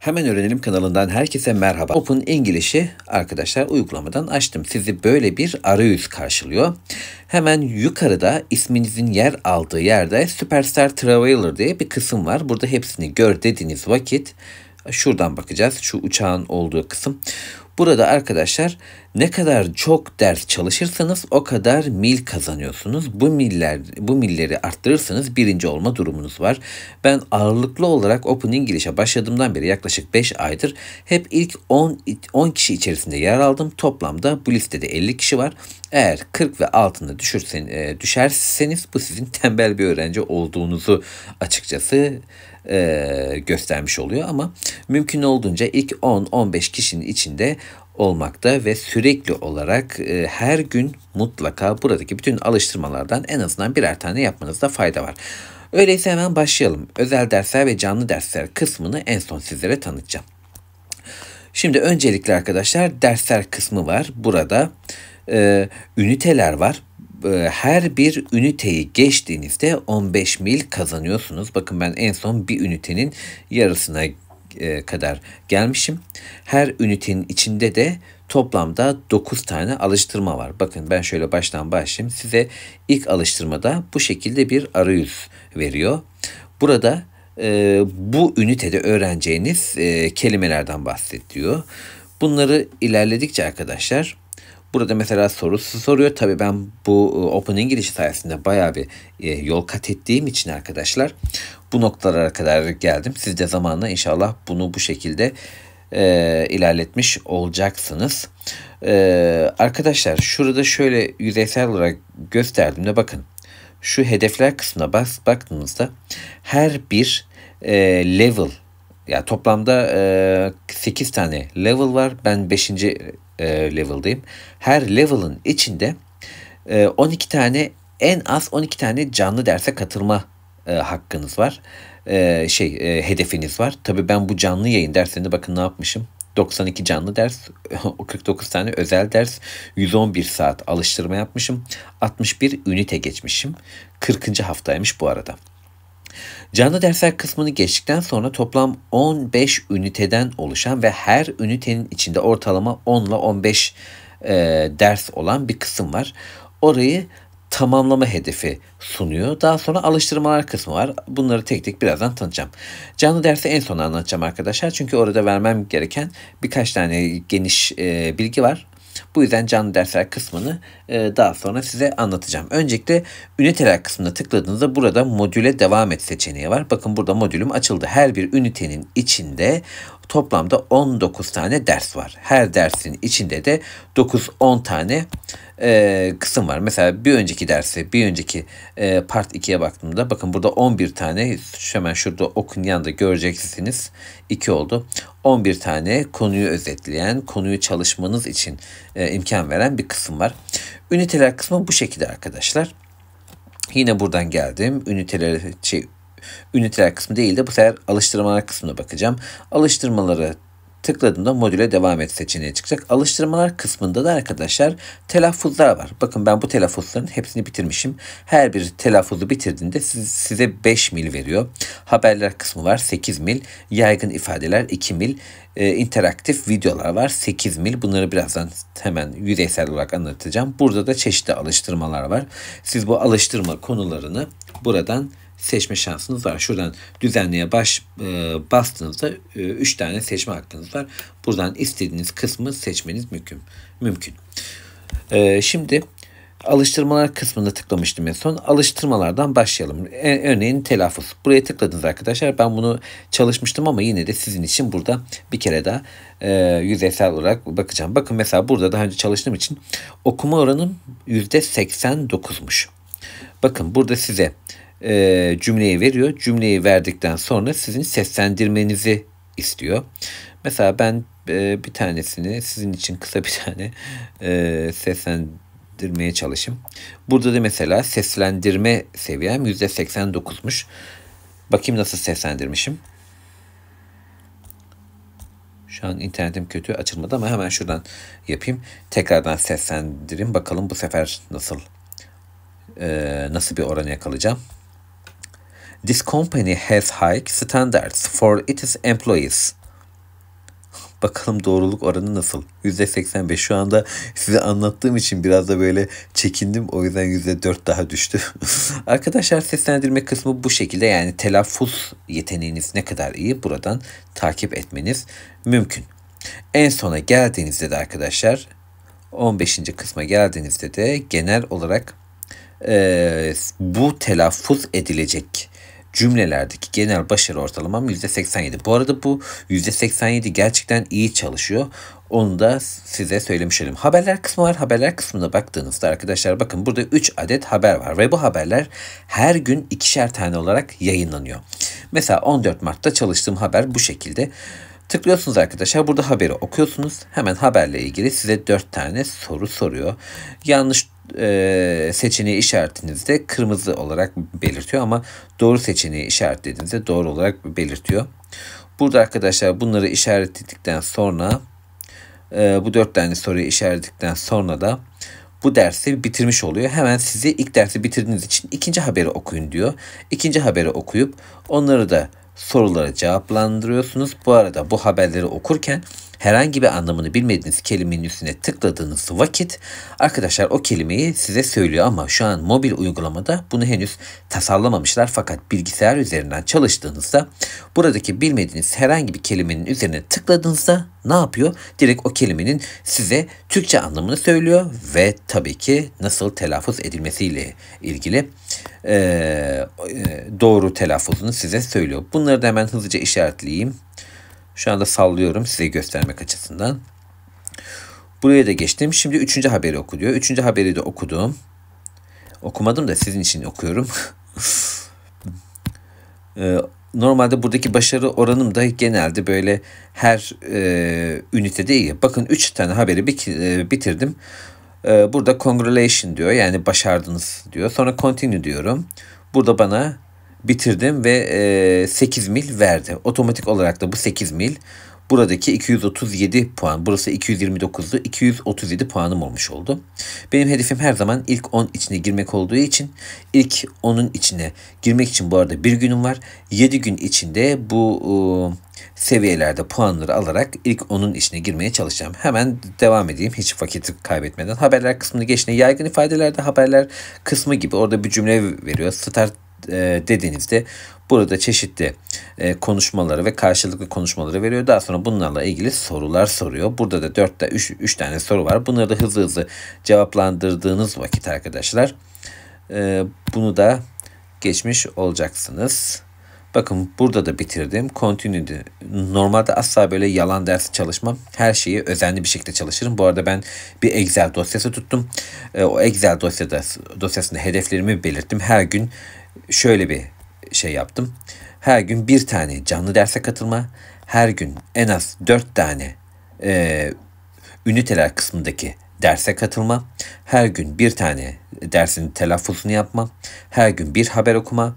Hemen Öğrenelim kanalından herkese merhaba. Open English'i arkadaşlar uygulamadan açtım. Sizi böyle bir arayüz karşılıyor. Hemen yukarıda isminizin yer aldığı yerde Superstar Traveler diye bir kısım var. Burada hepsini gör dediğiniz vakit şuradan bakacağız. Şu uçağın olduğu kısım. Burada arkadaşlar ne kadar çok ders çalışırsanız o kadar mil kazanıyorsunuz. Bu milleri arttırırsanız birinci olma durumunuz var. Ben ağırlıklı olarak Open English'e başladığımdan beri yaklaşık 5 aydır hep ilk 10 kişi içerisinde yer aldım. Toplamda bu listede 50 kişi var. Eğer 40 ve altında düşerseniz bu sizin tembel bir öğrenci olduğunuzu açıkçası göstermiş oluyor, ama mümkün olduğunca ilk 10-15 kişinin içinde olmakta ve sürekli olarak her gün mutlaka buradaki bütün alıştırmalardan en azından birer tane yapmanızda fayda var. Öyleyse hemen başlayalım. Özel dersler ve canlı dersler kısmını en son sizlere tanıtacağım. Şimdi öncelikle arkadaşlar dersler kısmı var. Burada üniteler var. Her bir üniteyi geçtiğinizde 15 mil kazanıyorsunuz. Bakın ben en son bir ünitenin yarısına kadar gelmişim. Her ünitenin içinde de toplamda 9 tane alıştırma var. Bakın ben şöyle baştan başlayayım. Size ilk alıştırmada bu şekilde bir arayüz veriyor. Burada bu ünitede öğreneceğiniz kelimelerden bahsediyor. Bunları ilerledikçe arkadaşlar burada mesela sorusu soruyor. Tabii ben bu Open English sayesinde bayağı bir yol kat ettiğim için arkadaşlar bu noktalara kadar geldim. Siz de zamanla inşallah bunu bu şekilde ilerletmiş olacaksınız. Arkadaşlar şurada şöyle yüzeysel olarak gösterdiğimde bakın. Şu hedefler kısmına baktığınızda her bir level, ya toplamda 8 tane level var. Ben 5. level'dayım. Her level'ın içinde 12 tane, en az 12 tane canlı derse katılma hakkınız var. Hedefiniz var. Tabii ben bu canlı yayın derslerinde bakın ne yapmışım. 92 canlı ders, 49 tane özel ders, 111 saat alıştırma yapmışım. 61 ünite geçmişim. 40. haftaymış bu arada. Canlı dersler kısmını geçtikten sonra toplam 15 üniteden oluşan ve her ünitenin içinde ortalama 10 ile 15 ders olan bir kısım var. Orayı tamamlama hedefi sunuyor. Daha sonra alıştırmalar kısmı var. Bunları tek tek birazdan tanıtacağım. Canlı dersi en son anlatacağım arkadaşlar. Çünkü orada vermem gereken birkaç tane geniş bilgi var. Bu yüzden canlı dersler kısmını daha sonra size anlatacağım. Öncelikle üniteler kısmına tıkladığınızda burada modüle devam et seçeneği var. Bakın burada modülüm açıldı. Her bir ünitenin içinde toplamda 19 tane ders var. Her dersin içinde de 9-10 tane kısım var. Mesela bir önceki part 2'ye baktığımda bakın burada 11 tane, hemen şurada okun yanında göreceksiniz. 2 oldu. 11 tane konuyu özetleyen, konuyu çalışmanız için imkan veren bir kısım var. Üniteler kısmı bu şekilde arkadaşlar. Yine buradan geldim. Üniteler kısmı değil de bu sefer alıştırmalar kısmına bakacağım. Alıştırmaları tıkladığımda modüle devam et seçeneği çıkacak. Alıştırmalar kısmında da arkadaşlar telaffuzlar var. Bakın ben bu telaffuzların hepsini bitirmişim. Her bir telaffuzu bitirdiğinde size 5 mil veriyor. Haberler kısmı var 8 mil. Yaygın ifadeler 2 mil. İnteraktif videolar var 8 mil. Bunları birazdan hemen yüzeysel olarak anlatacağım. Burada da çeşitli alıştırmalar var. Siz bu alıştırma konularını buradan seçme şansınız var. Şuradan düzenleye bastığınızda 3 tane seçme hakkınız var. Buradan istediğiniz kısmı seçmeniz mümkün. Şimdi alıştırmalar kısmında tıklamıştım en son. Alıştırmalardan başlayalım. Örneğin telaffuz. Buraya tıkladınız arkadaşlar. Ben bunu çalışmıştım ama yine de sizin için burada bir kere daha yüzeysel olarak bakacağım. Bakın mesela burada daha önce çalıştığım için okuma oranım %89'muş. Bakın burada size cümleyi veriyor. Cümleyi verdikten sonra sizin seslendirmenizi istiyor. Mesela ben bir tanesini sizin için kısa bir tane seslendirmeye çalışayım. Burada da mesela seslendirme seviyem %89'muş. Bakayım nasıl seslendirmişim. Şu an internetim kötü açılmadı ama hemen şuradan yapayım. Tekrardan seslendireyim. Bakalım bu sefer nasıl bir oran yakalayacağım. This company has high standards for its employees. Bakalım doğruluk oranı nasıl? %85. Şu anda size anlattığım için biraz da böyle çekindim. O yüzden %4 daha düştü. Arkadaşlar seslendirme kısmı bu şekilde. Yani telaffuz yeteneğiniz ne kadar iyi buradan takip etmeniz mümkün. En sona geldiğinizde de arkadaşlar 15. kısma geldiğinizde de genel olarak bu telaffuz edilecek cümlelerdeki genel başarı ortalamam %87. Bu arada bu %87 gerçekten iyi çalışıyor. Onu da size söylemiş olayım. Haberler kısmı var. Haberler kısmına baktığınızda arkadaşlar bakın burada 3 adet haber var. Ve bu haberler her gün 2'şer tane olarak yayınlanıyor. Mesela 14 Mart'ta çalıştığım haber bu şekilde. Tıklıyorsunuz arkadaşlar. Burada haberi okuyorsunuz. Hemen haberle ilgili size 4 tane soru soruyor. Yanlış seçeneği işaretinizde kırmızı olarak belirtiyor ama doğru seçeneği işaretlediğinizde doğru olarak belirtiyor. Burada arkadaşlar bunları işaretledikten sonra bu 4 tane soruyu işaretledikten sonra da bu dersi bitirmiş oluyor. Hemen size ilk dersi bitirdiğiniz için ikinci haberi okuyun diyor. İkinci haberi okuyup onları da sorulara cevaplandırıyorsunuz. Bu arada bu haberleri okurken herhangi bir anlamını bilmediğiniz kelimenin üstüne tıkladığınız vakit arkadaşlar o kelimeyi size söylüyor ama şu an mobil uygulamada bunu henüz tasarlamamışlar. Fakat bilgisayar üzerinden çalıştığınızda buradaki bilmediğiniz herhangi bir kelimenin üzerine tıkladığınızda ne yapıyor? Direkt o kelimenin size Türkçe anlamını söylüyor ve tabii ki nasıl telaffuz edilmesiyle ilgili doğru telaffuzunu size söylüyor. Bunları da hemen hızlıca işaretleyeyim. Şu anda sallıyorum size göstermek açısından. Buraya da geçtim. Şimdi 3. haberi oku diyor. 3. haberi de okudum. Okumadım da sizin için okuyorum. Normalde buradaki başarı oranım da genelde böyle her ünitede iyi. Bakın 3 tane haberi bitirdim. Burada congratulations diyor. Yani başardınız diyor. Sonra continue diyorum. Burada bana bitirdim ve 8 mil verdi. Otomatik olarak da bu 8 mil buradaki 237 puan. Burası 229'du. 237 puanım olmuş oldu. Benim hedefim her zaman ilk 10 içine girmek olduğu için ilk 10'un içine girmek için bu arada bir günüm var. 7 gün içinde bu seviyelerde puanları alarak ilk 10'un içine girmeye çalışacağım. Hemen devam edeyim hiç vakit kaybetmeden. Haberler kısmını geçtiğinde yaygın ifadelerde haberler kısmı gibi orada bir cümle veriyor. Start dediğinizde burada çeşitli konuşmaları ve karşılıklı konuşmaları veriyor. Daha sonra bunlarla ilgili sorular soruyor. Burada da 3 tane soru var. Bunları da hızlı hızlı cevaplandırdığınız vakit arkadaşlar bunu da geçmiş olacaksınız. Bakın burada da bitirdim. Continue'di. Normalde asla böyle yalan dersi çalışmam. Her şeyi özenli bir şekilde çalışırım. Bu arada ben bir Excel dosyası tuttum. O Excel dosyasında hedeflerimi belirttim. Her gün şöyle bir şey yaptım. Her gün bir tane canlı derse katılma. Her gün en az 4 tane üniteler kısmındaki derse katılma. Her gün bir tane dersin telaffuzunu yapma. Her gün bir haber okuma.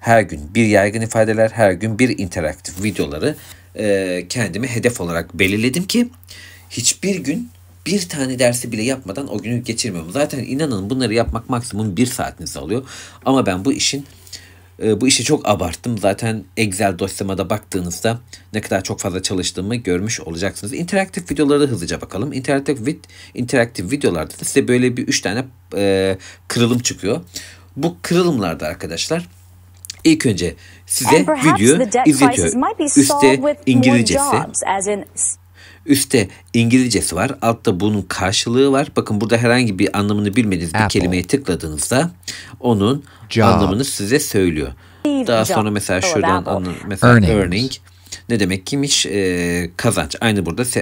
Her gün bir yaygın ifadeler, her gün bir interaktif videoları kendime hedef olarak belirledim ki hiçbir gün bir tane dersi bile yapmadan o günü geçirmiyorum. Zaten inanın bunları yapmak maksimum 1 saatinizi alıyor. Ama ben bu işi çok abarttım. Zaten Excel dosyama da baktığınızda ne kadar çok fazla çalıştığımı görmüş olacaksınız. İnteraktif videolara da hızlıca bakalım. İnteraktif videolarda da size böyle bir 3 tane kırılım çıkıyor. Bu kırılımlarda arkadaşlar İlk önce size video izletiyor. Üstte İngilizcesi var. Altta bunun karşılığı var. Bakın burada herhangi bir anlamını bilmediğiniz bir kelimeye tıkladığınızda onun anlamını size söylüyor. Daha sonra mesela şuradan earning ne demek kimmiş? Kazanç.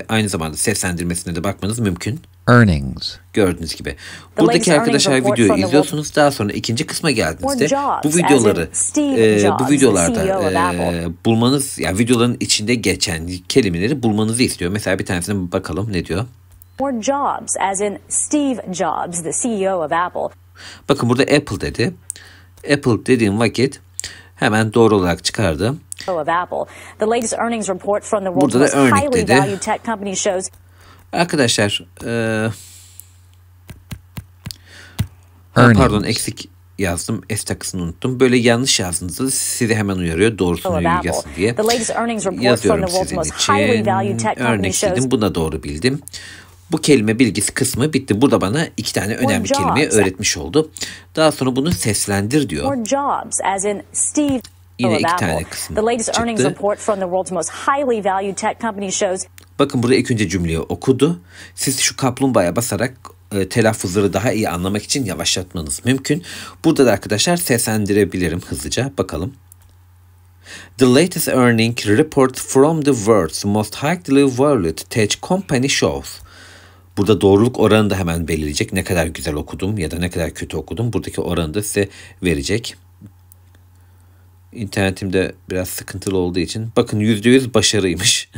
Aynı zamanda seslendirmesine de bakmanız mümkün. Earnings. Gördüğünüz gibi. Buradaki arkadaşlar videoyu izliyorsunuz. Daha sonra ikinci kısma geldiğinizde bu videolarda bulmanız, yani videoların içinde geçen kelimeleri bulmanızı istiyor. Mesela bir tanesine bakalım ne diyor? More jobs, as in Steve Jobs, the CEO of Apple. Bakın burada Apple dedi. Apple dediğim vakit hemen doğru olarak çıkardım. Burada da earning dedi. Arkadaşlar pardon yazdım. S takısını unuttum. Böyle yanlış yazdığınızda sizi hemen uyarıyor. Doğrusunu yazın diye. Yazıyorum sizin için. Örnek buna doğru bildim. Bu kelime bilgisi kısmı bitti. Burada bana 2 tane önemli kelimeyi öğretmiş oldu. Daha sonra bunu seslendir diyor. Yine 2 tane kısım çıktı. Bakın burada ilk önce cümleyi okudu. Siz şu kaplumbağaya basarak telaffuzları daha iyi anlamak için yavaşlatmanız mümkün. Burada da arkadaşlar seslendirebilirim hızlıca. Bakalım. The latest earning report from the world's most highly valued tech company shows. Burada doğruluk oranı da hemen belirleyecek. Ne kadar güzel okudum ya da ne kadar kötü okudum. Buradaki oranı da size verecek. İnternetimde biraz sıkıntılı olduğu için bakın %100 başarıymış.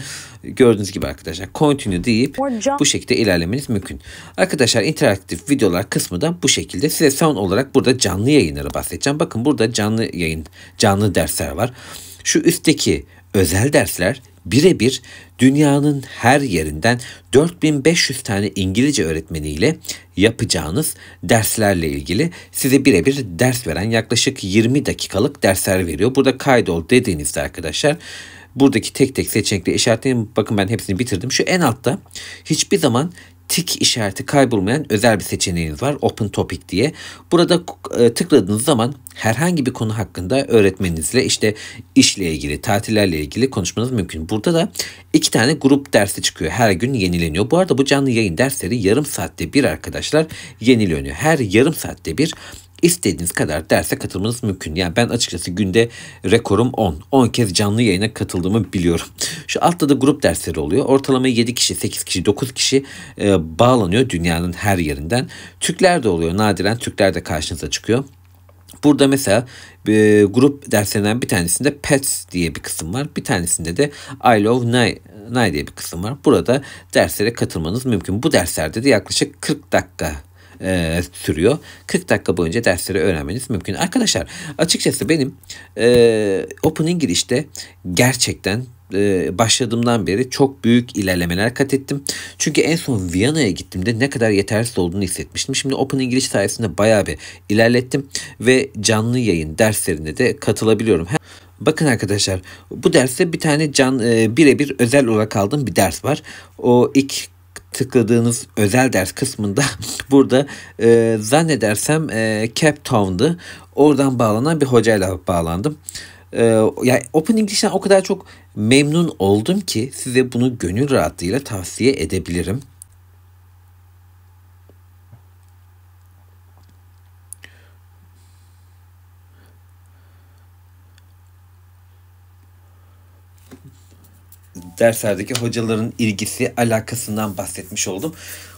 Gördüğünüz gibi arkadaşlar continue deyip bu şekilde ilerlemeniz mümkün. Arkadaşlar interaktif videolar kısmı da bu şekilde. Size son olarak burada canlı yayınları bahsedeceğim. Bakın burada canlı yayın, canlı dersler var. Şu üstteki özel dersler birebir dünyanın her yerinden 4500 tane İngilizce öğretmeniyle yapacağınız derslerle ilgili size birebir ders veren yaklaşık 20 dakikalık dersler veriyor. Burada kaydol dediğinizde arkadaşlar buradaki tek tek seçenekleri işaretleyin. Bakın ben hepsini bitirdim. Şu en altta hiçbir zaman tik işareti kaybolmayan özel bir seçeneğiniz var. Open Topic diye. Burada tıkladığınız zaman herhangi bir konu hakkında öğretmeninizle işte işle ilgili, tatillerle ilgili konuşmanız mümkün. Burada da 2 tane grup dersi çıkıyor. Her gün yenileniyor. Bu arada bu canlı yayın dersleri yarım saatte bir arkadaşlar yenileniyor. Her yarım saatte bir İstediğiniz kadar derse katılmanız mümkün. Yani ben açıkçası günde rekorum 10. 10 kez canlı yayına katıldığımı biliyorum. Şu altta da grup dersleri oluyor. Ortalama 7 kişi, 8 kişi, 9 kişi bağlanıyor dünyanın her yerinden. Türkler de oluyor. Nadiren Türkler de karşınıza çıkıyor. Burada mesela grup derslerinden bir tanesinde Pets diye bir kısım var. Bir tanesinde de I Love Nye diye bir kısım var. Burada derslere katılmanız mümkün. Bu derslerde de yaklaşık 40 dakika sürüyor. 40 dakika boyunca dersleri öğrenmeniz mümkün. Arkadaşlar açıkçası benim Open English'te gerçekten başladığımdan beri çok büyük ilerlemeler kat ettim. Çünkü en son Viyana'ya gittiğimde ne kadar yetersiz olduğunu hissetmiştim. Şimdi Open English sayesinde bayağı bir ilerlettim ve canlı yayın derslerine de katılabiliyorum. Bakın arkadaşlar bu derste bir tane birebir özel olarak aldığım bir ders var. O ilk tıkladığınız özel ders kısmında burada zannedersem Cape Town'du. Oradan bağlanan bir hocayla bağlandım. Yani Open English'ten o kadar çok memnun oldum ki size bunu gönül rahatlığıyla tavsiye edebilirim. Derslerdeki hocaların ilgisi, alakasından bahsetmiş oldum.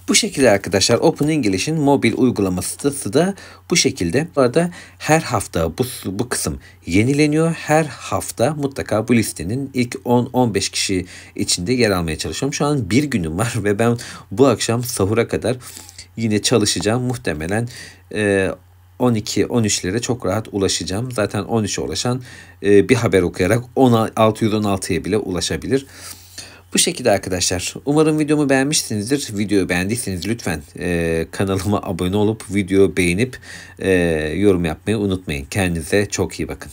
Bu şekilde arkadaşlar Open English'in mobil uygulaması da bu şekilde. Bu arada her hafta bu kısım yenileniyor. Her hafta mutlaka bu listenin ilk 10-15 kişi içinde yer almaya çalışıyorum. Şu an bir günüm var ve ben bu akşam sahura kadar yine çalışacağım. Muhtemelen 12-13'lere çok rahat ulaşacağım. Zaten 13'e ulaşan bir haber okuyarak 616'ya bile ulaşabilir. Bu şekilde arkadaşlar. Umarım videomu beğenmişsinizdir. Videoyu beğendiyseniz lütfen kanalıma abone olup videoyu beğenip yorum yapmayı unutmayın. Kendinize çok iyi bakın.